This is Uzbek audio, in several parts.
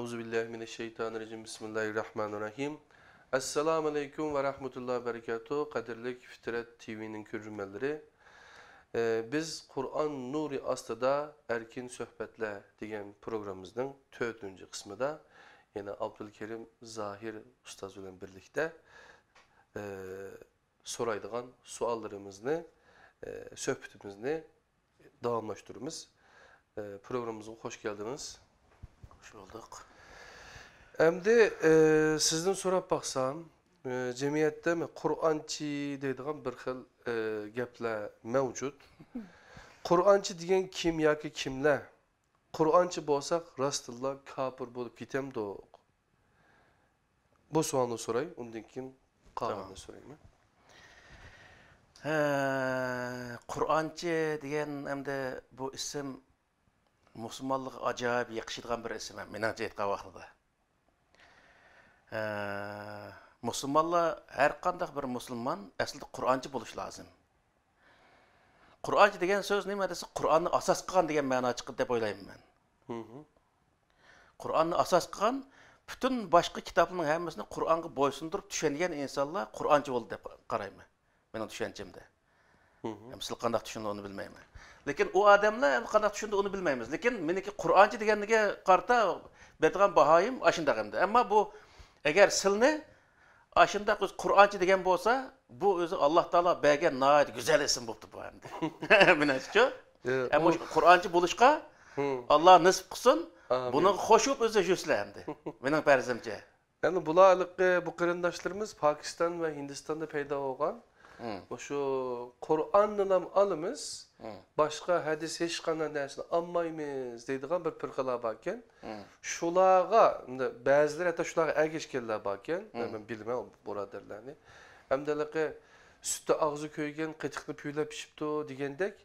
Euzubillahimineşşeytanirracim. Bismillahirrahmanirrahim. Esselamu aleyküm ve rahmetullahi ve berekatuhu. Kadirlik Fitret TV'nin görürmeleri. Biz Kur'an Nuri Astı'da Erkin Söhbetler degan programımızın 4. kısmında yine Abdülkerim Zahir Ustaz ile birlikte soraydıgan suallarımızı, söhbetimizni davamlaştırıyoruz. Programımıza hoş geldiniz. Hoş bulduk. Endi sizden sorap baksam, cemiyette mi Kur'ançı deydiğin bir xil gepler mevcut. Kur'ançı degan kim yoki kimlar? Kur'ançı bo'lsak, rastıllah kafir bo'lib ketamdi. Bu savolni so'ray, undan keyin qolganini so'rayman. Kur'ançı degan hamda bu isim musulmonlik ajoyib yaqishadigan bir isim. Menimcha aytgan vaqtida. Musulmonlar har qanday bir musulmon aslida Qur'onchi bo'lish lozim. Qur'onchi degan so'z nima desa, Qur'onni asos qilgan degan ma'no chiqadi deb o'ylayman men. Qur'onni asos qilgan bütün boshqa kitoblarning hammasini Qur'onga bo'ysundirib tushungan insonlar Qur'onchi bo'ldi deb qarayman. Mening tushunchamda. Siz qanday tushundingiz uni bilmayman. Lekin u odamlar qanday tushundi uni bilmaymiz. Lekin meniki Qur'onchi deganiga qarta bergan bahoyim ashundaqimda. Ammo bu agar silni ashundaq o'z Qur'onchi degan bo'lsa, bu o'zi Alloh taolo bergan nihoyat go'zal ism bo'libdi bu endi. Menimcha, ammo Qur'onchi bo'lishga Alloh nasib qilsin, buni xo'shib o'zi jusla endi. Mening farzimcha. Yani bu qarindoshlarimiz Pokiston va Hindistonda paydo bo'lgan. Şu Kur'an'dan ham alımız, başka hadis hech qanday narsani almaymiz deydigan bir firqalar barken, şulağa, ba'zilar hatta şulağa ergashganlar barken, men bilmem birodarlarni. Hamdalaqi sütde ağzı köygen, qatiqni puylab pishibdi degandek,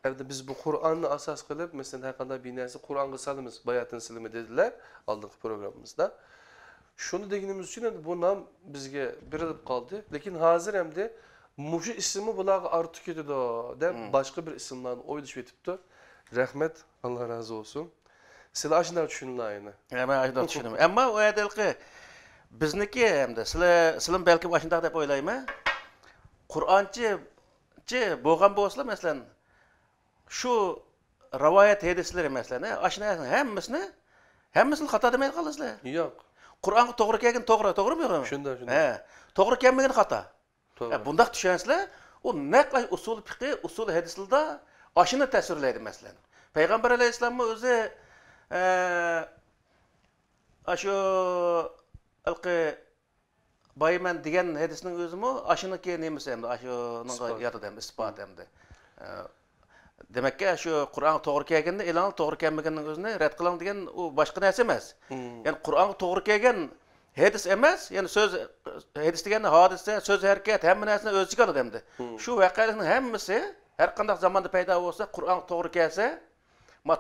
endi biz bu Qur'onni asos qilib, mesela har qanday bir narsa Qur'onga salamiz, bayatın silimi dediler aldığımız programımızda. Şunu deganimiz uchun bu nom bizga berilib qoldi, lekin hozir hamda Muşu ismi bularga ortib ketadi deb boshqa bir ismlarni o'ylashib yetibdi. Rahmat, Alloh razı olsun. Sizlar shunday tushuninglarni. Men shunday tushunaman. Ammo u yerda bizniki hamda sizlar balki shunday deb o'ylayman. Qur'onchi bo'lgan bo'lsa, masalan, shu rivoyat hadislar masalan, ashunday hammasini xato demay qolasizlar. Yo'q. Qur'onga to'g'ri kelgan to'g'rimi yo'qmi? Shunday. To'g'ri kelmagan xato. Bundaq düşünsizlər, o nəql usul fiqh, usul hadislərdə aşını təsvirləyir məsələn. Peyğəmbər əleyhissalam özü aşı alqı bayman degan hadisning özümü aşınıki nemisi endi aşının yatıdan isbat endi. Demek ki şu Qur'on to'g'ri kelganda e'lon to'g'ri kelmaganning o'zini rad qiling degan u boshqa narsa emas. Ya'ni Qur'on to'g'ri kelgan hadis emas, yani söz hadis deganda hodisa, söz harakat hamma narsani o'z ichiga oladi endi. Shu voqealarning hammasi har qanday zamonda paydo bo'lsa, Qur'on to'g'ri kelsa,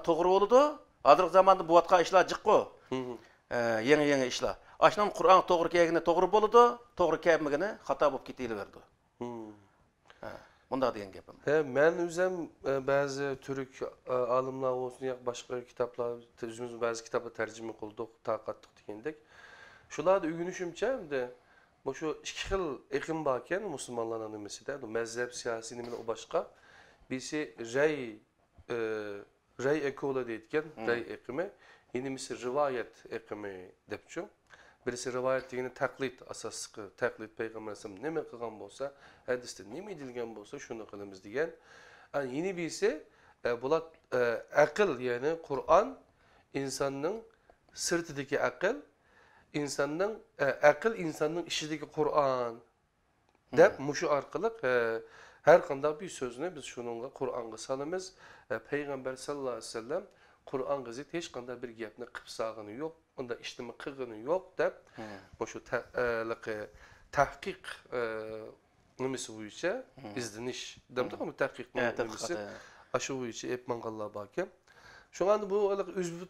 to'g'ri bo'ladi. Hozirgi zamonda bu vatqa ishlar jiqqo. Yangi ishlar. Ashundan Qur'on to'g'ri kelgani to'g'ri bo'ladi, to'g'ri kelmagani xato bo'lib ketaveradi. Bunda degan gapim. Men o'zim ba'zi turk olimlar olsun yoki boshqa kitoblar, o'zimiz ba'zi kitoblar tarjima qildik, taqatdik degandek. Şularda ügünüşümçe de bu şu iki xil ekim barken Müslümanların nimesi de mezhep siyasi nimin o başka birisi rey ekolu deyitken rey ekimi yenimisi rivayet ekimi depçu birisi rivayet degeni taklit asaslı taklit peygamber aleyhisselam neme kılgan bolsa hadiste neme edilgen bolsa şunu kılımız degen yani yeni birisi bulat akıl yani Kur'an insanın sırtındaki akıl insanın işideki Kur'an deb muşu arqılıq her qanday bir sözünü biz şununla Kur'an'a salımız. Peygamber sallallahu aleyhi ve sellem Kur'an'a zid hech qanday bir gapni qilib sağını yo'q, unda ishtimi qilgani yo'q deb shu tahqiq nimasi bo'yicha izdinish demdimi tahqiq nimasi shu bo'yicha ep mangallar borken şu anda bu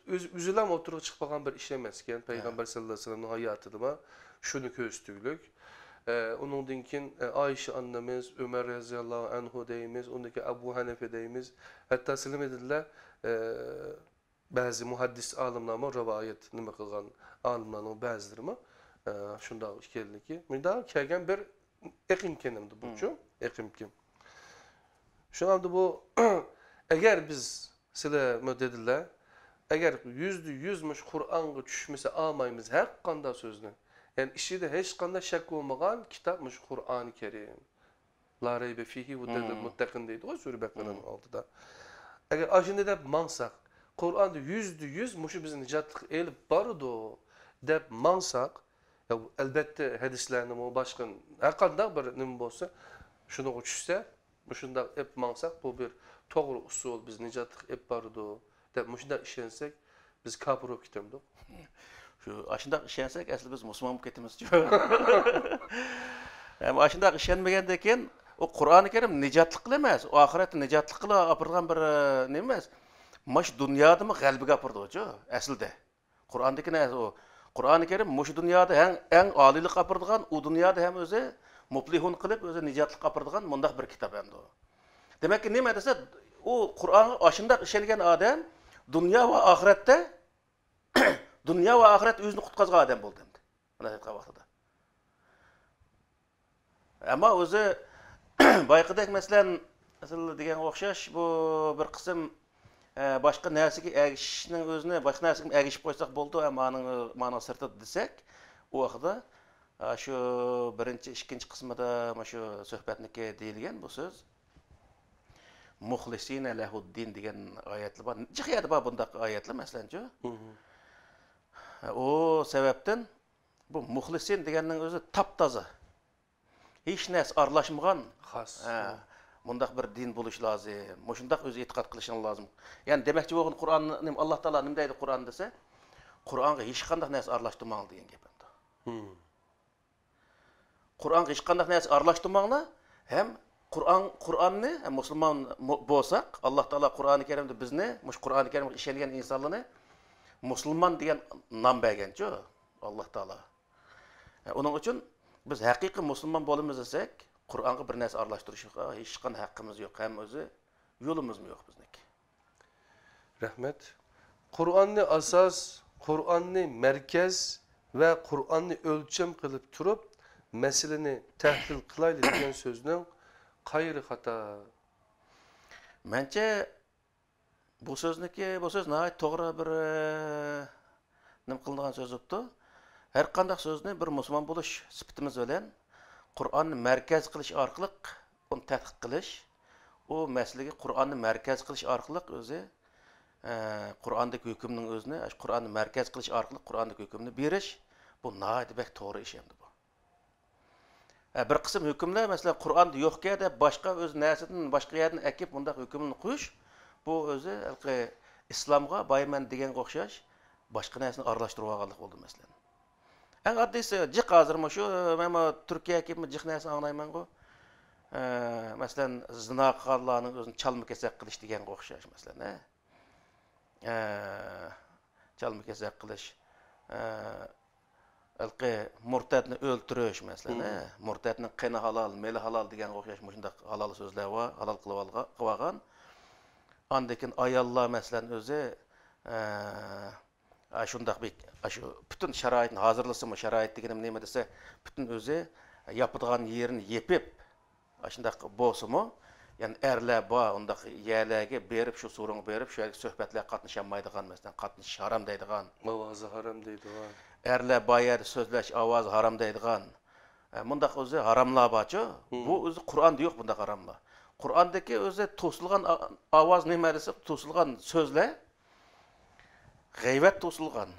üzülem oturup çıkmagan bir iş emesken Peygamber sallallahu aleyhi ve sellem'in hayatıda şunu köstüylük. Onun dinkin Ayşe annemiz, Ömer radıyallahu anhu deyimiz, ondaki Ebu Hanefe deyimiz. Hatta selam edildiler. Bazı muhaddis alimlarımı rivayet nima qilgan alimlarning ba'zilarimi shunda ekanligi. Menda kelgan bir eqimkenimdi buchu, eqimkim. Şunamda bu eğer biz sizler dediler, eğer %100'müş Kur'an'a düşmese almayımız her kanda sözünü. Yani işide hiç kanda şek olmagan kitapmış Kur'an-ı Kerim. La reybe fihi ve dedil muttakin deydi o Sure Bekara'nın altıda. Eğer ajinde de mansak, Kur'an'da %100 muşu bizim nicatlık elip barıdı dep mansak, ya elbette hadislerinin o başkan her kanda bir nim olsa şunu uçuşsa, şunda hep mansak bu bir doğru usul biz nicatlık hep barıdı dep muşunda işlensek biz kapır olup gitemdik. Şu aşında işensek aslı biz Müslüman mı ketimiz Ama aşında işenmegendeken o Kur'an-ı Kerim nicatlık kılamaz. O ahirette nicatlık kıla apırgan bir ne emez. Maş dünyada mı galbiga apırdı hoca aslında. Kur'an'daki ne o? Kur'an-ı Kerim muş dünyada en alilik apırdıgan, o dünyada hem özü muplihun kılıp özü nicatlık apırdıgan mundaq bir kitap endi o. Demek ki nima dese o Kur'an'ı aşında işengen adam dünya ve ahirette dünya ve ahiret özünü kutkazgan adam boldu endi. Mana aytgan vaqtida. Ama özü bayqıdak meselen degan o'xshash bu bir qism başqa narsaga ergishishning o'zini boshqa narsaga ergishib qo'ysak bo'ldi, ma'no sirti desak, u vaqtda shu birinchi, ikkinchi qismida mana shu suhbatniki deyilgan bu so'z muxlisina lahuddin degan oyatlar bor. Jihiyada bor bundaq oyatlar masalanchi. O sebepten bu muxlisin deganning o'zi taptoza. Hech narsa aralashmagan Xas. Mundaq bir din bo'lish lozim. Mushundaq o'zi e'tiqod qilishing lozim. Ya'ni demakchi bo'lgan Qur'onni Alloh taolo nima deydi Qur'on desa, Qur'onga hech qanday narsa aralashtirmang degan gap endi. Qur'onga hech qanday narsa aralashtirmanglar, ham Qur'onni musulmon bo'lsak, Alloh taolo Qur'oni Karimda bizni, mush Qur'oni Karimga ishongan insonlarni musulmon degan nom berganchi Alloh taolo. Uning uchun biz haqiqiy musulmon bo'lamiz desak, Qur'onga bir narsa aralashtirishga hech qanday haqqimiz yo'q, ham o'zi yo'limiz yo'q bizniki. Rahmet. Kur'an'ı asas, Kur'an'ı merkez ve Kur'an'ı ölçem kılıp turup meseleni tehlil kılaylı diyen sözünün gayrı hata. Bence bu söz nəhayət to'g'ri bir nim qilingan söz bo'pti. Her qanday so'zni bir musulmon bo'lish sifatimiz bilan Qur'onni markaz qilish orqali uni tadqiq qilish, o masalaga Qur'onni markaz qilish orqali o'zi Qur'ondagi hukmning o'zini, Qur'onni markaz qilish orqali Qur'ondagi hukmni berish bu nəhayət bək to'g'ri ish endi bu. Bir qism hukmlar, masalan, Qur'onda yo'qga deb boshqa o'z narsadan, boshqa yerdan akib bundaq hukmni qo'yish, bu o'zi islomga boyman deganga o'xshash boshqa narsani aralashtirib olganlik bo'ldi masalan. Eng oddiysi jiq hozir shu men Turkiyaga kelib jiq narsani anglayman-ku. Masalan, zina qilganlarning o'zini chalma kesak qilish deganga o'xshash masalan, chalma kesak qilish, murtadni o'ldirish masalan, murtadning qini halol, meli halol deganga o'xshash shunday halol so'zlar va halol qilib olgan. Andakin ayollar masalan o'zi shundaq shu bütün sharoitni hozirlasimi, sharoit deganim nima desa, bütün o'zi yapadigan yerini yepib, shundaq bo'lsimi, ya'ni erlar bor, undaq yerlarga berib, shu suruni berib, shu suhbatlar qatnashamaydigan masalan, qatnashish harom deydigan. Ovozi haram deydigan. Erlar bor yerda so'zlash ovozi harom deydigan. Bundaq o'zi haromlar borchi, bu o'zi Qur'onda yo'q bundaq haromlar. Qur'ondagi o'zi to'silgan ovoz nima desa, to'silgan so'zlar g'aybat to'silgan,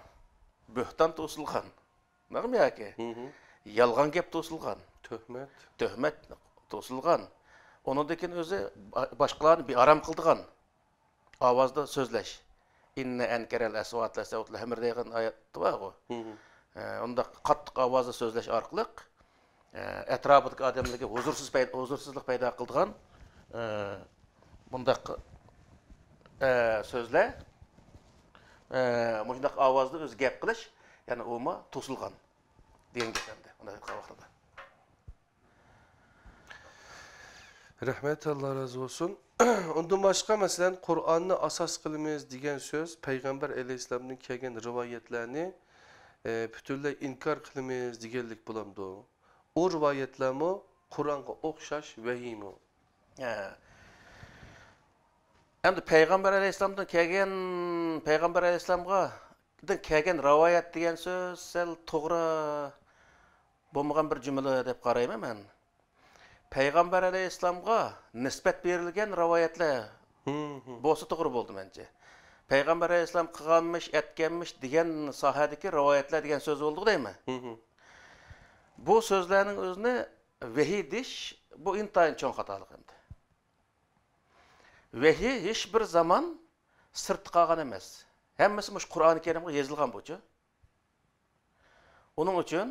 bo'hton to'silgan. Nima yoki? Yolg'on gap to'silgan, tuhmat to'silgan. Onundakin o'zi boshqalarni bearam qildigan ovozda so'zlash. Inna ankaral aswat la sawt la hamr degan oyat bor-ku. Unda qattiq ovozda so'zlash orqali atrofidagi odamlarga huzursizlik paydo qildigan bundaq so'zlar mundaq ovozda o'z gap qilish, ya'ni o'ma to'silgan degan gapda. Unda vaqtida. Rahmet Allah razı olsun. Ondan başqa məsələn Qur'anni asas qılımız degan söz Peyğəmbər əleyhissalamın kelgan rivoyatlarni bütünlüy inkar qılımız deganlik bo'lamdı. O rivoyatlarmi Qur'onga o'xshash vahiymi? Endi Peyğəmbər əleyhissalamdan kelgan rivoyat degan söz sal to'g'ri bo'lmagan bir jumla deb qarayman men. Peyğəmbər əleyhissalamğa nisbat berilgan rivoyatlar bo'lsa to'g'ri bo'ldi mencha. Peyğəmbər əleyhissalam qilganmish, etganmish degan sohadagi rivoyatlar degan so'z bo'ldi deymi? Bu so'zlarning o'zini vahiy deyish bu intayin cho'ng xatolik endi. Vahiy hech bir zaman sirtda qolgan emas. Hammasi mush Qur'oni Karimga yozilgan bu-chi. Uning uchun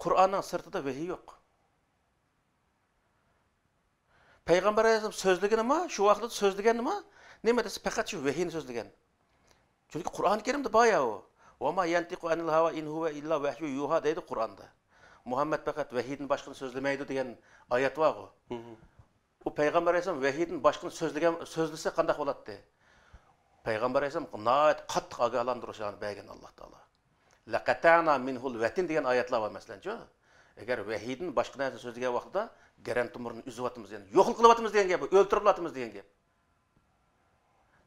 Qur'onning sirtida vahiy yo'q. Peyğəmbər əleyhissalam sözlügəni mi? Şu vaqtda sözlügəni mi? Nima desa faqat shu vahiyni sözlügən. Çünki Qur'oni Karimda bayağı o. "Wa ma yantiqu anil hawa in huwa illa vahyu yuha" deydi Qur'onda. Muhammed faqat vahiydan boshqani so'zlamaydi degan oyat var o. O Peyğəmbər əleyhissalam vahiydan boshqani so'zlasa qanday bo'ladi? Peyğəmbər əleyhissalam nəhayət qattiq ogohlantirishni bergan Alloh taolo. Laqatana minhul vatin degan oyatlar var masalanchi. Agar vahiydan boshqa narsa so'zlagan vaqtda garan tumurni uzyapmiz, yani yo'q qilyapmiz degan gap, o'ltiryapmiz degan gap.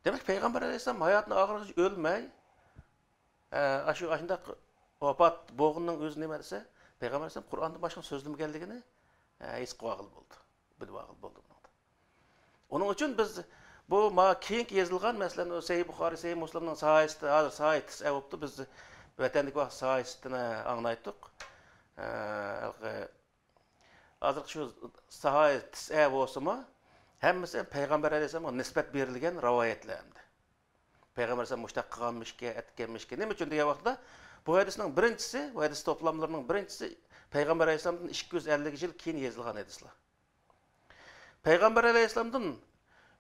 Demak, Peyğəmbər əleyhissalam hayotini oxirigacha o'lmay, ashunda vafot bo'lganning o'zi nima desa, Peyğəmbər əleyhissalam Qur'onda boshqa so'zlamaganligini his qilib bo'ldi. Bilib bo'ldi bunda. Onun uchun biz bu keyingi yozilgan, masalan, Sahih Buxoriy, Sahih Muslimning sahihasida, hozir sahih tis'a bo'libdi, biz vatanlik vaqt sahihasini anlaydik. Hozir shu sahih tis'a bo'lsa-mi, hammasi Peyğəmbər əleyhissalamga nisbat berilgan rivoyatlar endi. Peyğəmbər əleyhissalam mushtaq qilganmishki, etganmishki. Nima uchun degan vaqtda bu hadisning birinchisi, bu hadis to'plamlarining birinchisi Peyğəmbər əleyhissalamdan 250 yil keyin yozilgan hadislar. Peyğəmbər əleyhissalamdan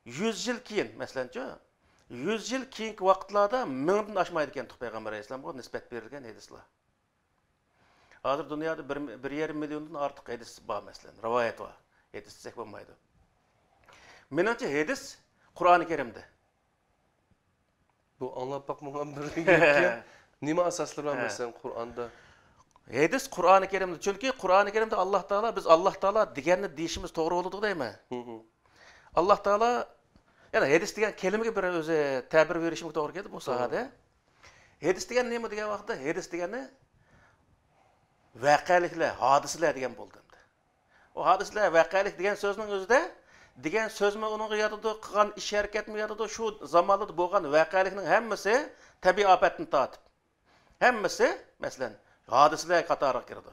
100 yil keyin, masalanchi, 100 yil keyingi vaqtlarda 1000 dan oshmaydi ekan Peyğəmbər əleyhissalamga nisbat berilgan hadislar. Hozir dunyoda 1,5 milliondan ortiq hadis bor masalan, rivoyat bor. Hadis desak bo'lmaydi. Menimcha hadis Qur'oni Karimda. Bu anlab bakmagan bir gapki, nima asoslari bor masalan Qur'onda? Hadis Qur'oni Karimda. Chunki Qur'oni Karimda Alloh taolo biz Alloh taolo deganni deyishimiz to'g'ri bo'ladi deymi? Alloh taolo, ya'ni hadis degan kelimaga bir o'zi ta'bir berishim to'g'ri keldi bu sohada. Hadis degan nima degan vaqtda hadis degani voqeliklar, hodisalar degan bo'ldi. O hodisalar, voqelik degan so'zning o'zida degan so'zmi uning yodida qilgan ish harakatmi yodida shu zamonda bo'lgan voqelikning hammasi tabiiy ofatni tortib. Hammasi, masalan, hodisalar qatoriga kirdi.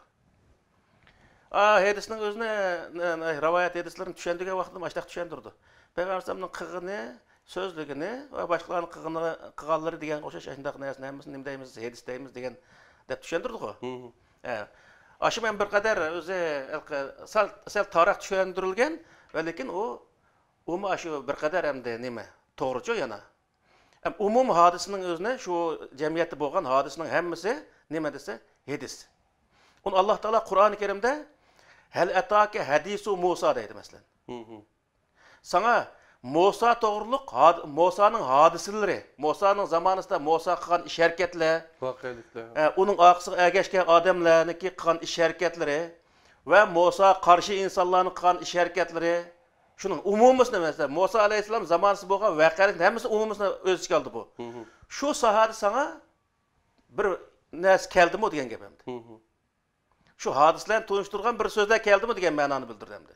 Hadisning o'zini rivoyat hadislarini tushundigan vaqtda mashaq tushundirdi. Payg'ambarning qilg'ini, so'zligini va boshqalarning qilganlari degan o'xshash shunday narsani hammasini nima deymiz, hadis deymiz degan deb tushundirdi-ku. Aşı men bir qadar o'zi sal tarix tushuntirilgan, lekin u shu bir qadar hamda nima to'g'richa yana. Umum hodisaning o'zini shu jamiyatda bo'lgan hodisaning hammasi nima desa hadis. Uni Alloh taolo Qur'oni Karimda hal ataka hadisu Musa deydi masalan. Sana Musa to'g'riliq Musaning hodisalari, Musaning zamonasida Musa qilgan ish harakatlar, voqeliklar, uning orqasiga ergashgan odamlarniki qilgan ish harakatlari va Musa qarshi insonlarning qilgan ish harakatlari, shuning umumisini masalan Musa alayhissalom zamonasida bo'lgan voqelikning hammasi umumisini o'z ichiga oldi bu. Shu sohada sana bir narsa keldimi degan gap endi. Shu hodisalarni tunishtirgan bir so'zlar keldimi degan ma'noni bildirdi.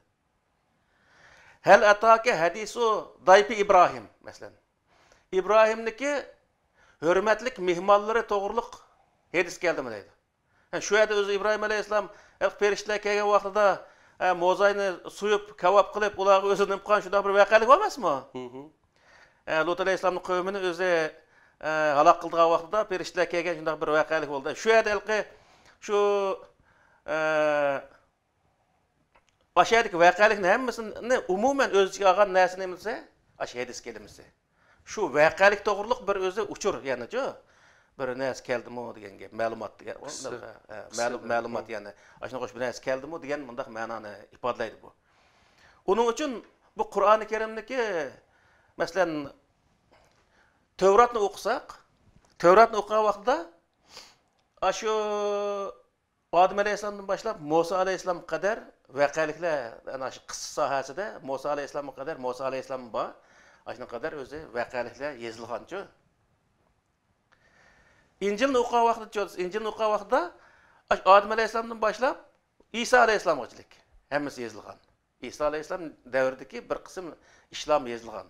Hal ataka hadisu dayfi İbrahim masalan. İbrahimniki hurmatlik mehmonlari to'g'riliq hadis keldimi deydi. Shu yerda o'zi İbrahim alayhissalom ferishtalar kelgan vaqtida mo'zayni suyib, kavob qilib, ularga o'zini qilgan shunday bir voqelik bo'lmasmi? Lut alayhissalomning qavmini o'zi halok qilgan vaqtida ferishtalar kelgan shunday bir voqelik bo'ldi. Shu yerda shu Aşağıdaki vakalikni hammasini umuman o'z ichiga olgan narsa nimasi? Ash hadis kelimasi. Shu vakalik to'g'riliq bir o'zi uchur, ya'ni-chi bir narsa keldimi degan gap, ma'lumot degan. Ma'lumot ya'ni ashuna qo'shib bir narsa keldimi degan mundaq ma'noni ifodalaydi bu. Uning uchun bu Qur'oni Karimdagi masalan Tevratni o'qisak, Tevratni o'qigan vaqtida shu Adem alayhissalomdan boshlab Musa alayhissalomga qadar voqealiklar ana shu qissa sohasida Musa alayhissalomga qadar Musa alayhissalom bor. Ashuna qadar o'zi voqealiklar yozilganchu. İncilni o'qigan vaqtida, İncilni o'qigan vaqtida Adem alayhissalomdan boshlab İsa alayhissalomgacha hammasi yozilgan. İsa alayhissalom davridagi bir qism ishlar yozilgan.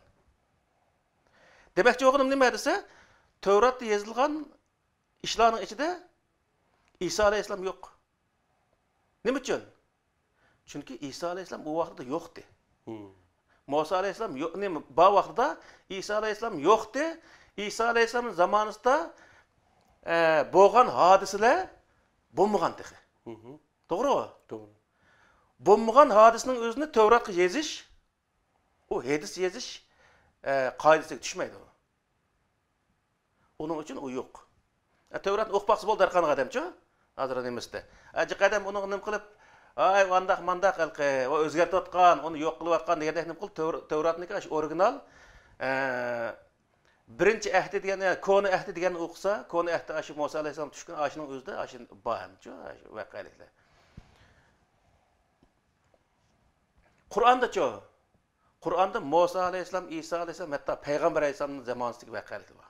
Demakchi o'g'lim nima desa, Tevratda yozilgan ishlarning ichida İsa alayhissalom yo'q. Nima uchun? Chunki İsa alayhissalom bu vaqtda yo'qdi. Musa alayhissalom yo'q, nima bu vaqtda İsa alayhissalom yo'qdi. İsa alayhissalomning zamonida bo'lgan hodisalar bo'lmagan dedi. To'g'rimi? To'g'ri. Bo'lmagan hodisning o'zini Tevratga yozish, u hadis yozish qoidasiga tushmaydi u. Uning uchun u yo'q. Tevratni o'qimoqchi bo'ldi har qanday odamchi, hozir emasda. Qadam uni nima qilib, ay mandaq qilqi, va o'zgartirayotgan, uni yo'q qilayotgan degandek nima qilib Tevratniki original birinchi ahdi degan, koni ahdi degan o'qisa, koni ahdi shu Musa alayhissalom tushgan ashining o'zida ashi borhamchi, voqealiklar. Qur'onda-chi? Qur'onda Musa alayhissalom, İsa alayhissalom, hatto payg'ambar alayhissalomning zamonisidagi voqealiklar bor.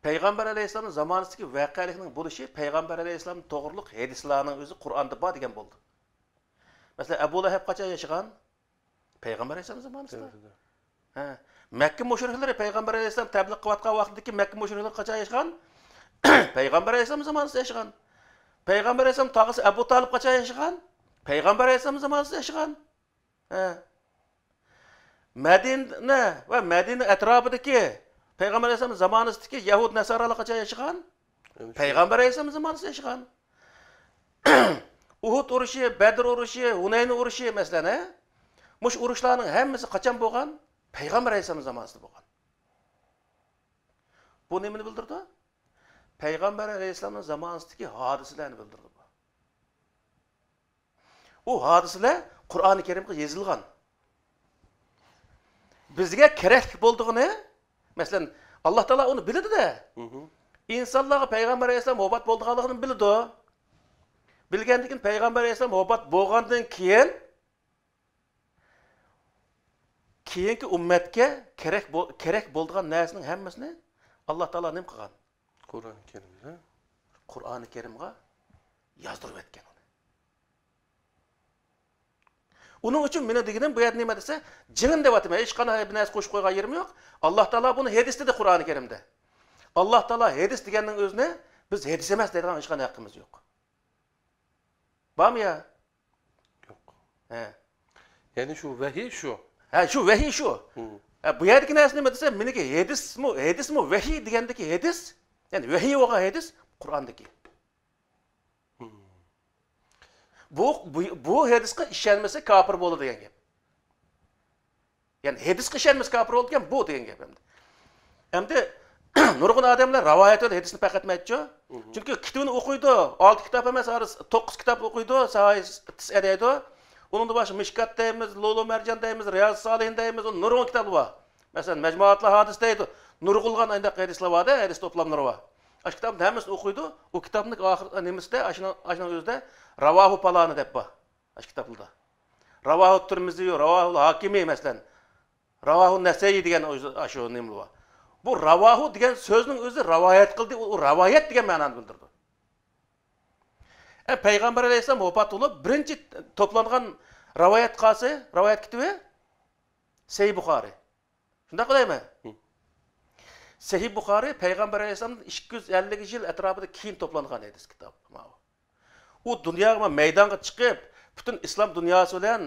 Payg'ambar alayhissalomning zamonisidagi voqealikning bo'lishi payg'ambar alayhissalomning to'g'riliq hadislarning o'zi Qur'onda bor degan bo'ldi. Masalan, Abu Lahab qachon yashagan? Payg'ambar alayhissalom zamonida. Makka mushriklar payg'ambar alayhissalom tabliq qilayotgan vaqtdagi Makka mushriklar qachon yashagan? Payg'ambar alayhissalom zamonida yashagan. Payg'ambar alayhissalom tog'asi Abu Talib qachon yashagan? Payg'ambar alayhissalom zamonida yashagan. Madina va Madina atrofidagi payg'ambar alayhissalom zamonisidagi Yahud Nasoralar qachon yashagan? Payg'ambar alayhissalom zamonida yashagan. Uhud urushi, Badr urushi, Hunayn urushi masalan, mush urushlarning hammasi qachon bo'lgan? Payg'ambar alayhissalom zamonida bo'lgan. Bu nimani bildirdi? Payg'ambar alayhissalomning zamonisidagi hodisalarni bildirdi. U hodisalar Qur'oni Karimga yozilgan. Bizga kerak bo'ldig'ini, masalan, Alloh taolo uni biladi-da. İnsanlarga payg'ambar alayhissalom vafot bo'lganligini biladi. Bilgandan keyin payg'ambar alayhissalom vafot bo'lgandan keyingi ummatga kerak bo'lgan narsaning hammasini Alloh taolo nima qilgan? Qur'oni Karimda. Qur'oni Karimga yozdirib o'tgan. Uning uchun meni deganim bu yerda nima desa, jinin deyapman, hech qanday bir narsa qo'shib qo'ygan yerim yo'q. Alloh taolo buni hadis dedi Qur'oni Karimda. Alloh taolo hadis deganning o'zini biz hadis emas deydigan hech qanday haqqimiz yo'q. Bormi yo? Yo'q. Ya'ni shu vahiy shu. Shu vahiy shu. Bu yerdagi narsa nima desa, meniki hadismi, vahiy degandagi hadis, ya'ni vahiy bo'lgan hadis Qur'ondagi. Bu hadisga ishonmasa kafir bo'ladi degan gap. Ya'ni hadisga ishonmasa kafir bo'ladi degan bu degan gap endi. Endi nurg'un odamlar rivoyat va hadisni faqatmaydi-ku. Chunki kitobni o'qiydi, 6 kitob emas, 9 kitob o'qiydi, sahih adaydi. Onun da başı Mishkat deymiz, Lulu Mercan deymiz, Riyaz Salihin deymiz, onun nurg'un kitobi bor. Masalan, Majmuatlar hadis deydi. Nurg'ulgan ayda hadislar bor, hadis to'plamlari bor. Ash kitobni hammasini o'qiydi. U kitobning oxir nimasida, ashuna o'zida Ravahu palani deb bor. Ash kitobda. Ravahu Tirmizi, Ravahu Hakimi masalan. Ravahu Nasai degan shu nima bor. Bu Ravahu degan so'zning o'zi rivoyat qildi, u rivoyat degan ma'noni bildirdi. Payg'ambar alayhissalom vafot bo'lib, birinchi to'plangan rivoyat kitobi Sahih Buxoriy. Shunday qilaymi? Sahih Buxoriy payg'ambar alayhissalomning 250 yil atrofida keyin to'plangan hadis kitob. U dunyoga maydonga chiqib, butun islom dunyosi bilan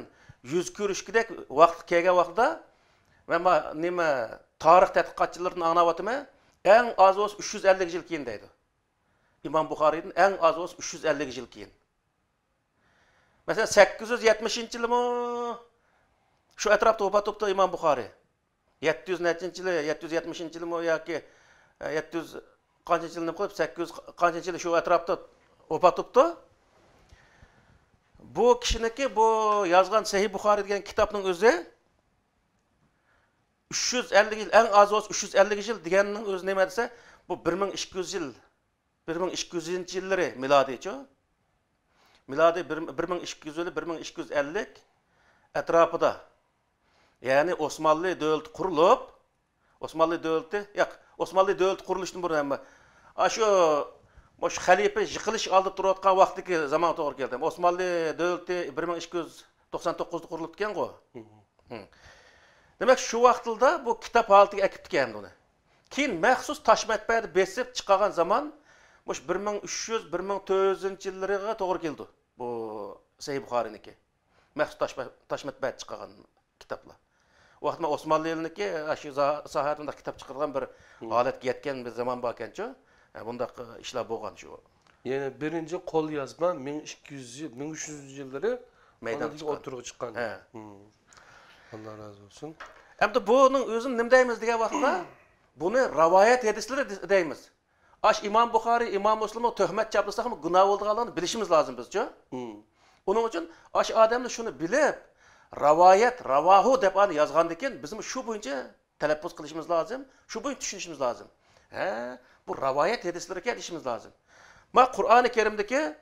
yuz ko'rishgidek vaqt kelgan vaqtda men nima tarix tadqiqotchilarining anglayapman, eng oz bo'lsa 350 yil keyin deydi. İmam Buxoriyning eng oz bo'lsa 350 yil keyin. Masalan 870-yilmi shu atrofda vafot etdi İmam Buxoriy. 700-nechinchi yili, 770-yilmi yoki 700 qancha yilni qo'yib 800 qancha yil shu atrofda vafot etdi. bu kishiniki bu yozgan Sahih Buxoriy degan kitobning o'zi 350 yil, eng az bo'lsa 350 yil deganning o'zi nima desa, bu 1200 yil, 1200-yillari milodiycha. Milodiy 1200 yili 1250 atrofida. Ya'ni Osmanlı davlati qurilib, Osmanlı davlati qurilishidan burun ham shu xalifa yiqilish oldida turayotgan vaqtdagi zamon to'g'ri keldi. Osmanlı davlati 1299da qurilib ekan-ku. Demek şu vaqtda bu kitap holatiga akib ekan buni. Keyin maxsus tosh matbaada besib chiqqan zaman mush 1300-1400-yillarga to'g'ri keldi. Bu Sahih Buxoriyniki. Maxsus tosh matbaada chiqqan kitaplar. Vaqtda Osmanlı eliniki shu sohasida kitap chiqargan bir holatga yetgan bir zaman bor ekan-ku. Bundaq ishlar bo'lgan shu. Yani birinci kol yazma 1300 yılları Meydanga oturup çıkan. Allah razı olsun. Hem de bunun özünü nima deymiz degan vaqtda buni rivoyat hadisleri deymiz. İmam Buxoriy, İmam Müslim'e töhmet chaplasak mı günah bo'lganligini bilishimiz lazım bizcha. Onun için odamni shuni bilib, rivoyat, ravahu deb yozgandan keyin biz shu bo'yicha talaffuz qilishimiz lazım, shu bo'yicha tushunishimiz lazım. Bu rivoyat hadislariga ishimiz lazım. Ma Qur'oni Karimdagi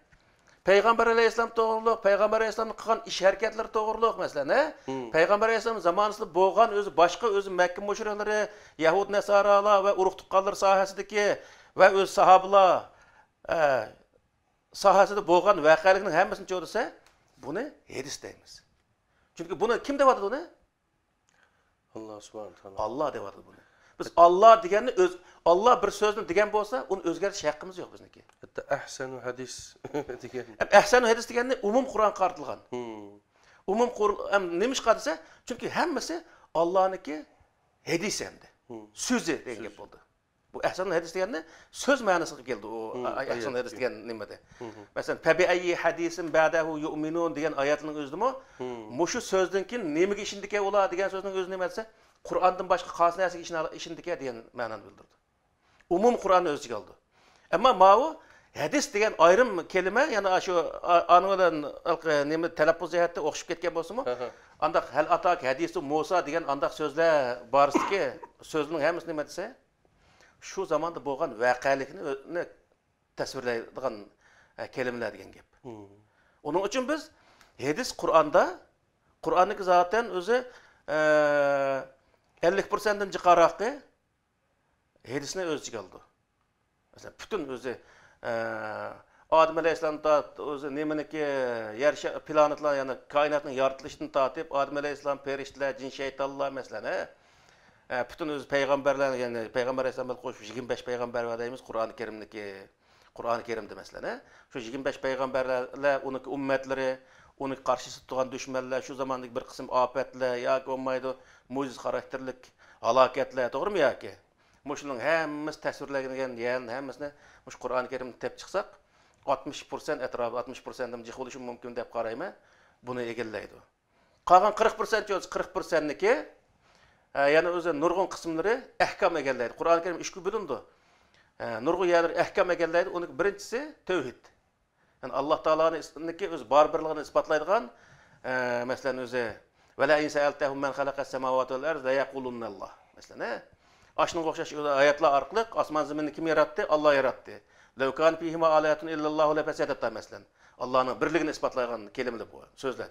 Peygamber Aleyhisselam to'g'riliq, Peygamber Aleyhisselamning qilgan ish harakatlari to'g'riliq masalan, Peygamber Aleyhisselam zamonida bo'lgan o'zi boshqa o'zi Makka mushriklari, Yahud Nasaralar va urug' tuqqanlar sohasidagi va o'z sahobalar sohasida bo'lgan voqealikning hammasini ko'rsa, buni hadis deymiz. Chunki buni kim deyapti buni? Allah subhanahu taala. Allah deyapti buni. Biz Allah deganni Allah bir so'zni degan bo'lsa, uni o'zgartirish haqqimiz yo'q bizniki. Hatta ahsanu hadis degan. Ahsanu hadis deganni umum Qur'on qartilgan. Umum Qur'on nima ish qilsa, chunki hammasi Allohniki hadis endi. So'zi degan gap bo'ldi. Bu ahsanu hadis deganni so'z ma'nosiga keldi. O ahsanu hadis degan nimada? Masalan, tabi ayyi hadisin ba'dahu yu'minun degan oyatning o'zidimi? Mushu so'zdan keyin nimaga ishindike ular degan so'zning o'zi nima desa, Qur'ondan boshqa xos narsaga ishindike degan ma'noni bildirdi. Umum Qur'onni o'z ichiga oldi. Ammo ma'u hadis degan ayrim kelime, yani shu anidan nima talaffuz jihatda o'xshib ketgan bo'lsa-mu, andaq hal atak hadisi Musa degan andaq so'zlar borisiki, so'zning hammasi nima desa, shu zamonda bo'lgan voqealikni tasvirlaydigan kelimeler degan gap. Onun uchun biz hadis Qur'onniki zaten o'zi 50%dan jiqaroqi hadisni o'z ichiga oldi. Mesela bütün o'zi Adem Aleyhisselam'da o'zi nimaniki yer planetlar, yani kainatning yaratılishidan tortib Adem Aleyhisselam, perişteler, jin şeytanlar mesela bütün o'zi payg'ambarlar, yani Peygamber Aleyhisselam'ga qo'shib 25 payg'ambar var deymiz Qur'oni Karimda mesela. Shu 25 payg'ambarlar, uning ummatlari, uning qarshisi turgan dushmanlar, shu zamondagi bir qism ofatlar yoki bo'lmaydi, mo'jiz xarakterlik halokatlar, to'g'rimi yoki? Muşunun hammasi tasvirlangan, yani hammasini mush Qur'oni Karimni tep chiqsak, 60% etrafı 60%dan jiq bo'lishi mumkin deb qarayman. Buni egallaydi. Qolgan 40% yo'q, 40%niki yana o'zi nurg'un qismlari ahkam egallaydi. Qur'oni Karim 3 ga bo'lindi. Nurg'un yerlar ahkam egallaydi. Uning birinchisi tavhid. Yani Allah Taola'ningki o'z barbarligini isbotlaydigan, masalan o'zi va la insa'altahum man xalaqas samawati wal arda yaqulunna Allah. Masalan, Aşının qo'shash oyatlar orqali osmon zaminni kim yaratdi? Allah yaratdi. Law kan fihima alayatun illallohu la fasadata masalan. Allohning birligini isbotlagan kelimalar bu, so'zlar.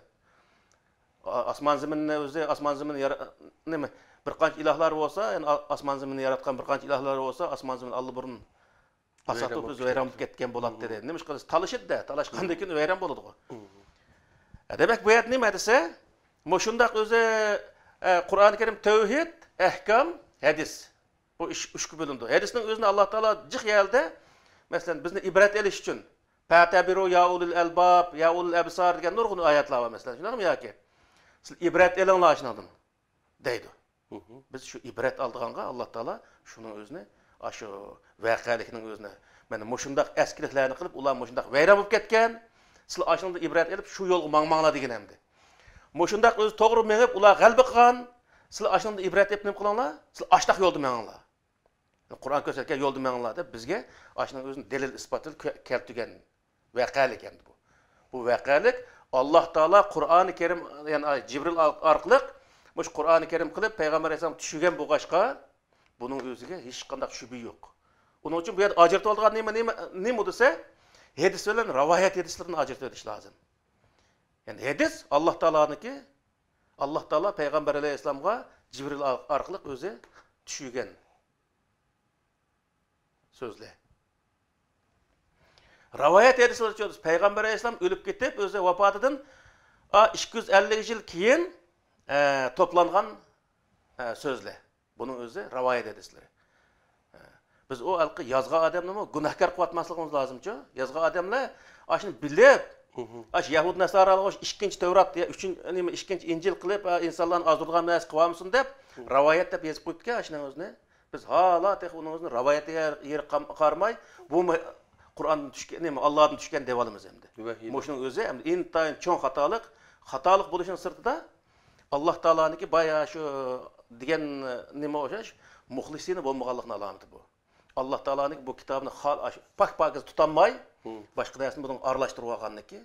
Osmon zaminni o'zi, osmon zaminni nima? Bir qancha ilohlar bo'lsa, yani osmon zaminni yaratgan bir qancha ilohlar bo'lsa, osmon zamin Alloh burun pasatib o'zi vayron bo'lib ketgan bo'ladi dedi. Nima ish qilasiz? Talashidi-da, talashgandan keyin vayron bo'ladi-ku. Demak, bu oyat nima desa, shundaq o'zi Qur'oni Karim tavhid, ahkam, hadis. Bu üç bölündü. Hadisning o'zini Alloh taolo jiq yeldi. Masalan, bizni ibrat elish uchun Fatabiru ya ulul albab, ya ulul absar degan nurg'un oyatlar var masalan. Shunaqmi yoki? Siz ibrat elinglar shundan deydi. Biz shu ibrat oldiganga Alloh taolo shuni o'zini, shu voqealikning o'zini, mana mushundaq askiliklarni qilib, ular mushundaq vayron bo'lib ketgan. Siz ashunda ibrat elib shu yo'lga mangmanglar degan hamdi. Mushundaq o'zi to'g'ri menib, ular g'alaba qilgan. Siz ashunda ibrat elib nima qilinglar? Siz ashtaq yo'lda manginglar. Qur'on ko'rsatgan yo'lda manginglar deb bizga ashning o'zini dalil isbotli keltirgan voqealik endi bu. Bu voqealik Allah Taala Qur'oni Kerim yani Cibril orqali mush Qur'oni Kerim qilib payg'ambar alayhisalom tushirgan bo'lg'achqa buning o'ziga hech qanday shubha yo'q. Uning uchun bu yerda ajratib olgan nima desa, hadis bilan rivoyat hadislarni ajratib o'tish lozim. Yani hadis Allah Taala'niki, Allah Taala payg'ambar alayhisalomga Cibril orqali o'zi tushirgan so'zlar. Rivoyat hadislar uchun payg'ambar alayhisalom o'lib ketib, o'zi vafotidan 250 yil keyin toplangan so'zlar. Buning o'zi rivoyat hadisleri. Biz o alqi yozgan odamni gunohkor qilib atmasligimiz lozimchi. Yozgan odamlar ashuni bilib, Yahud Nasaralar ikkinchi Tavrat, ikkinchi Injil qilib insonlarni ozdirgan narsa qilamisin deb rivoyat deb yozib qo'yibdi ashuning o'zini. Biz hala uning o'zini rivoyatiga yer qarmay, bu Qur'ondan tushgan, Allohdan tushgan deb olamiz endi. Shuning o'zi ham intayin cho'ng xatolik bo'lishining sirtida Allah Taala'niki baya shu degan nima o'xshash, muxlisini bo'lmaganligini alamati bu. Allah Taala'niki bu kitobni pak-pakiz tutanmay, boshqa narsani bundan aralashtirib olganniki,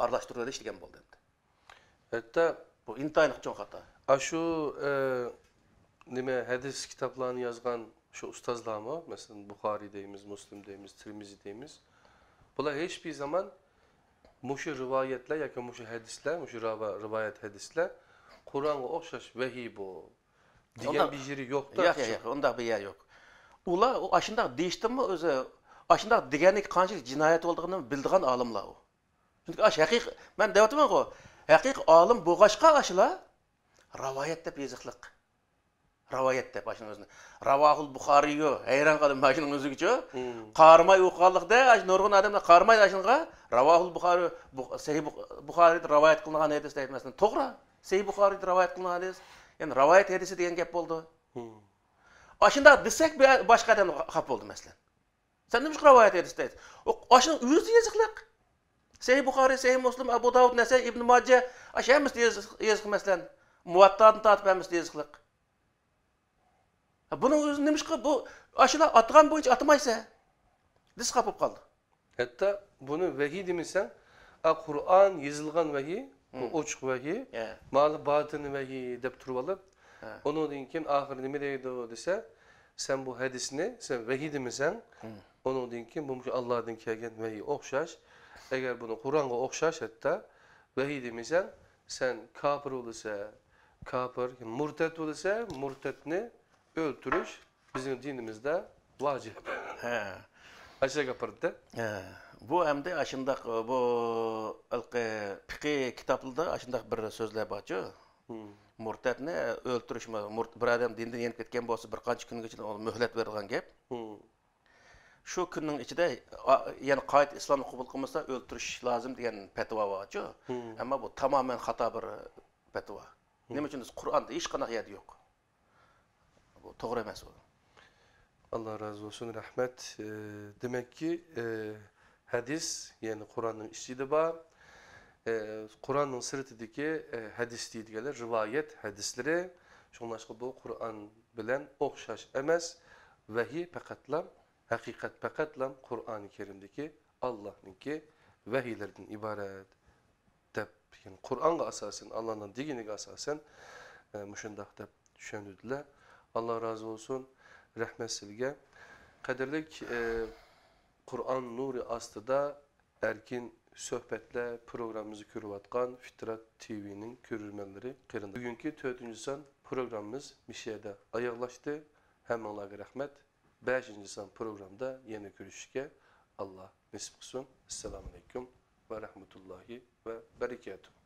aralashtirib olish degan bo'ldi endi. Hatta bu intayin cho'ng xato. Shu nima hadis kitoblarini yozgan şu ustazlarımı, mesela Bukhari deyimiz, Müslim deyimiz, Tirmizi deyimiz. Bunlar hiçbir zaman muşu rivayetler, ya ki muşu hadisler, muşu rivayet hadisler, Kur'an'a okşaş vehiy bu. Diyen bir yeri yok da. Yok, onda bir yer yok. Ula o aşında değişti mi özü, aşında diyenlik kançılık cinayet olduğunu bildiğin alimler o. Çünkü hakik, ben devatim o, hakik alim bu başka aşıla, rivayet de beziklik. Rivoyat deb başının özünü. Ravahul Buxariyo hayran qaldım başının özügüçü. Qarmay o'qiganlikda, nurg'un odamlar qarmay ashunga Ravahul Buxari Sahih Buxarida rivoyat qilingan hadis aytmasdan to'g'ri. Sahih Buxarida rivoyat qilingan hadis, ya'ni rivoyat hadisi degan gap bo'ldi. Ashunda desak boshqa odam xaf bo'ldi masalan. Sen nima rivoyat hadis deysiz? Ashun o'zi yoziqliq. Sahih Buxari, Sahih Muslim, Abu Davud, Nasai, Ibn Majah, ashamiz yoziq masalan. Muvatta'dan tortib hammiz yoziqliq. Bunun özü neymiş ki bu aşılar atgan boyunca atmaysa diz kapıp kaldı. Hatta bunu vehiy demişsen, Kur'an yazılgan vehiy, uçuk vehiy, malı batını vehiy dep turub alıp, onu deyin kim ahir nime deydi o dese, sen bu hadisini, sen vehiy demişsen, onu deyin kim bu Allah'dan kelgen vehiy okşaş. Eğer bunu Kur'an'a okşaş hatta vehiy demişsen, sen kafir olursa, kafir, murtet olursa, murtetini öldürüş bizim dinimizde vacip. Aşağı kapırdı. Bu hem de aşındak bu fiqh kitaplarda aşındak bir sözler barçı. Murtadni öldürüş bir adam dinden yenip ketken bolsa bir qancha kunga ichida ona mühlet berilgan gap. Shu kunning ichida yani qayt islomni qabul qilmasa öldürüş lazım degan fatvo barçı. Ammo bu tamamen xato bir fatvo. Nima uchun Qur'onda hech qanaqa yer yo'q. Bu to'g'ri emas bu. Allah razı olsun, rahmet. Demek ki hadis, yani Kur'an'ın içinde var. Kur'an'ın sırtındaki hadis deydiler, rivayet hadisleri. Şunlaşka bu Kur'an bilen okşaş emez. Vehiy pakatlam, hakikat pakatlam Kur'an-ı Kerim'deki Allah'ınki vehiylerden ibaret. Yani Kur'an'a asasen, Allah'ın digine asasen müşendak deb düşündüler. Allah razı olsun, rahmet silge. Kadirlik Kur'an nuri astıda erkin söhbetle programımızı körüvatkan Fitrat TV'nin körülmenleri kırında. Bugünkü 4. san programımız Mişe'de ayaklaştı. Hem Allah'a rahmet. 5. san programda yeni görüşke Allah nasip kılsın. Esselamu Aleyküm ve Rahmetullahi ve Berekatuhu.